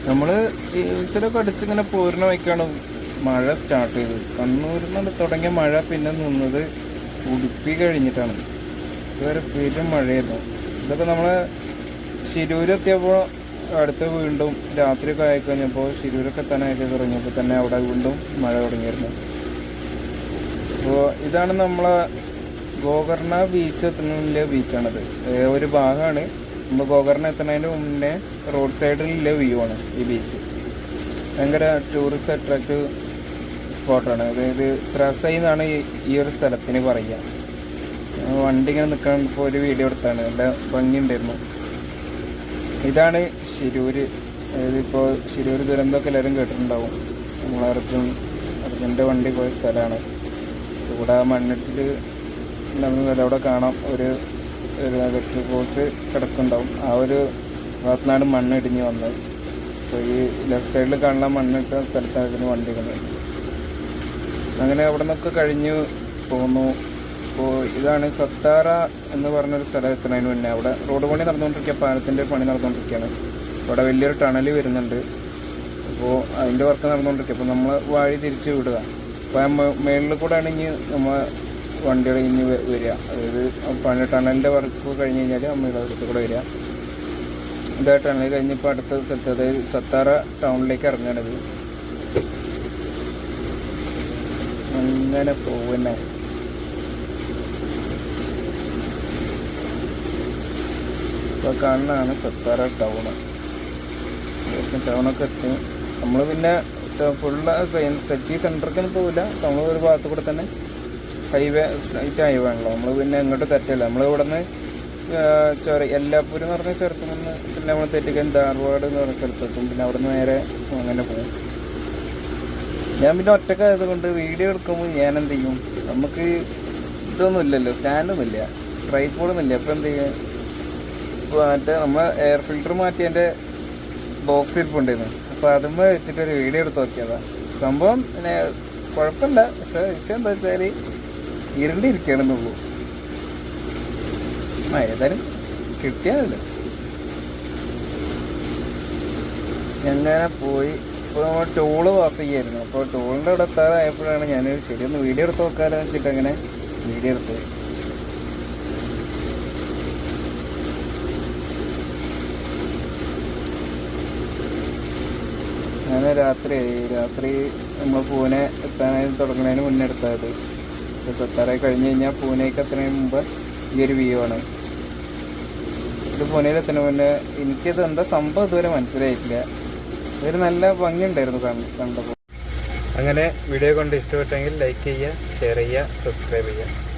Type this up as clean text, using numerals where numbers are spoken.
നമ്മൾ ഈശ്വരൊക്കെ അടിച്ചിങ്ങനെ പോരുന്ന വയ്ക്കാണ് മഴ സ്റ്റാർട്ട് ചെയ്തത്. കണ്ണൂരിൽ നിന്ന് തുടങ്ങിയ മഴ പിന്നെ നിന്നത് ഉടുപ്പി കഴിഞ്ഞിട്ടാണ്. ഇതുവരെ പെരും മഴയായിരുന്നു. ഇതൊക്കെ നമ്മളെ ശിരൂരെത്തിയപ്പോൾ അടുത്ത് വീണ്ടും രാത്രിയൊക്കെ ആയിക്കഴിഞ്ഞപ്പോൾ ശിരൂരൊക്കെ എത്താനായിട്ട് തുടങ്ങിയപ്പോൾ തന്നെ അവിടെ വീണ്ടും മഴ തുടങ്ങിയിരുന്നു. അപ്പോൾ ഇതാണ് നമ്മളെ ഗോകർണ ബീച്ച് എത്തുന്നതിൻ്റെ ബീച്ചാണത്. ഒരു ഭാഗമാണ്. നമ്മൾ ഗോകർണ എത്തുന്നതിന് മുന്നേ റോഡ് സൈഡിലുള്ള വ്യൂ ആണ് ഈ ബീച്ച്. ഭയങ്കര ടൂറിസ്റ്റ് അട്രാക്റ്റീവ് സ്പോട്ടാണ്. അതായത് ത്രസൈ എന്നാണ് ഈ ഒരു സ്ഥലത്തിന് പറയുക. വണ്ടി ഇങ്ങനെ നിൽക്കാൻ ഇപ്പോൾ ഒരു വീഡിയോ എടുത്താണ്, നല്ല ഭംഗിയുണ്ടായിരുന്നു. ഇതാണ് ശിരൂര്. അതായത് ഇപ്പോൾ ശിരൂർ ദുരന്തമൊക്കെ എല്ലാവരും കേട്ടിട്ടുണ്ടാവും. നമ്മൾ അർജുൻ്റെ വണ്ടി പോയ സ്ഥലമാണ്. ഇവിടെ മണ്ണിട്ടിൽ നടന്നതല്ല, അവിടെ കാണാം ഒരു ഇലക്ട്രിക് പോസ്റ്റ് കിടക്കുന്നുണ്ടാവും. ആ ഒരു ഭാഗത്തുനിന്നാണ് മണ്ണ് ഇടിഞ്ഞ് വന്നത്. അപ്പോൾ ഈ ലെഫ്റ്റ് സൈഡിൽ കാണുന്ന മണ്ണിട്ട സ്ഥലത്തായിരുന്നു വണ്ടികൾ. അങ്ങനെ അവിടെ നിന്നൊക്കെ കഴിഞ്ഞ് പോന്നു. അപ്പോൾ ഇതാണ് സത്താറ എന്ന് പറഞ്ഞൊരു സ്ഥലം എത്തുന്നതിന് മുന്നേ അവിടെ റോഡ് പണി നടന്നുകൊണ്ടിരിക്കുക, പാലത്തിൻ്റെ പണി നടന്നുകൊണ്ടിരിക്കുകയാണ്. അവിടെ വലിയൊരു ടണൽ വരുന്നുണ്ട്. അപ്പോൾ അതിൻ്റെ വർക്ക് നടന്നുകൊണ്ടിരിക്കുക. അപ്പോൾ നമ്മൾ വഴി തിരിച്ച് വിടുക. അപ്പോൾ മേളിൽ കൂടെ ആണെങ്കിൽ നമ്മൾ വണ്ടികൾ ഇനി വരിക. അതായത് പണി ടണലിൻ്റെ വർക്ക് കഴിഞ്ഞ് കഴിഞ്ഞാൽ അമ്മയുടെ അടുത്ത് കൂടെ വരിക. ഇതാ ടണൽ കഴിഞ്ഞപ്പോൾ അടുത്ത സ്ഥലത്ത്, അതായത് സത്താറ ടൗണിലേക്ക് ഇറങ്ങണത്. അങ്ങനെ പോകുന്നേ. ഇപ്പോൾ കാണുന്നതാണ് സത്താറ ടൗണ്. ടൗണൊക്കെ എത്തി. നമ്മൾ പിന്നെ ഫുള്ള് സിറ്റി സെൻറ്ററിക്കൊന്നും പോവില്ല. നമ്മൾ ഒരു ഭാഗത്ത് കൂടെ തന്നെ ഹൈവേ ഹൈവേ ആണല്ലോ. നമ്മൾ പിന്നെ ഇങ്ങോട്ട് തെറ്റല്ല. നമ്മൾ ഇവിടെ നിന്ന് എല്ലാപ്പൂര് എന്ന് പറഞ്ഞ സ്ഥലത്ത് നിന്ന് പിന്നെ നമ്മൾ തെറ്റിക്കാൻ ധാർവാഡ് എന്ന് പറഞ്ഞ സ്ഥലത്തെത്തും. പിന്നെ അവിടെ നിന്ന് നേരെ അങ്ങനെ പോകും. ഞാൻ പിന്നെ ഒറ്റക്കായത് കൊണ്ട് വീഡിയോ എടുക്കുമ്പോൾ ഞാൻ എന്ത് ചെയ്യും, നമുക്ക് ഇതൊന്നും ഇല്ലല്ലോ, സ്റ്റാൻഡൊന്നുമില്ല, ട്രൈപോഡൊന്നുമില്ല. അപ്പോൾ എന്ത് ചെയ്യും, മറ്റേ നമ്മൾ എയർ ഫിൽറ്റർ മാറ്റിയതിൻ്റെ ബോക്സ് ഇരിപ്പുണ്ടായിരുന്നു. അപ്പോൾ അതുമ്പോൾ വെച്ചിട്ടൊരു വീഡിയോ എടുത്ത് നോക്കിയതാണ്. സംഭവം പിന്നെ കുഴപ്പമില്ല. പക്ഷേ വിഷയം എന്താ വെച്ചാൽ ഇരുണ്ടിരിക്കണമെന്നുള്ളൂ. ഏതായാലും കിട്ടിയാലല്ലോ. എങ്ങനെ പോയി. ഇപ്പോൾ നമ്മൾ ടോള് പാസ് ചെയ്യായിരുന്നു. അപ്പോൾ ടോളിൻ്റെ അവിടെ എത്താറായപ്പോഴാണ് ഞാനൊരു ശരിയൊന്ന് വീഡിയോ എടുത്ത് നോക്കാമെന്ന് വെച്ചിട്ട് അങ്ങനെ വീഡിയോ എടുത്തത്. ഞാൻ രാത്രി നമ്മൾ പൂനെ എത്താനായി തുടങ്ങുന്നതിന് മുന്നേ എടുത്തത്. സത്താറായി കഴിഞ്ഞ് കഴിഞ്ഞാൽ പൂനെക്ക് എത്തുന്നതിന് മുമ്പ് ഈ ഒരു വ്യൂ ആണ്. ഇത് പൂനെയിൽ എത്തുന്നതിന് മുന്നേ എനിക്കത് എന്താ സംഭവം ഇതുവരെ മനസ്സിലായിട്ടില്ല. ഇതൊരു നല്ല ഭംഗിയുണ്ടായിരുന്നു കണ്ടപ്പോൾ. അങ്ങനെ വീഡിയോ കൊണ്ട് ഇഷ്ടപ്പെട്ടെങ്കിൽ ലൈക്ക് ചെയ്യുക, ഷെയർ ചെയ്യുക, സബ്സ്ക്രൈബ് ചെയ്യുക.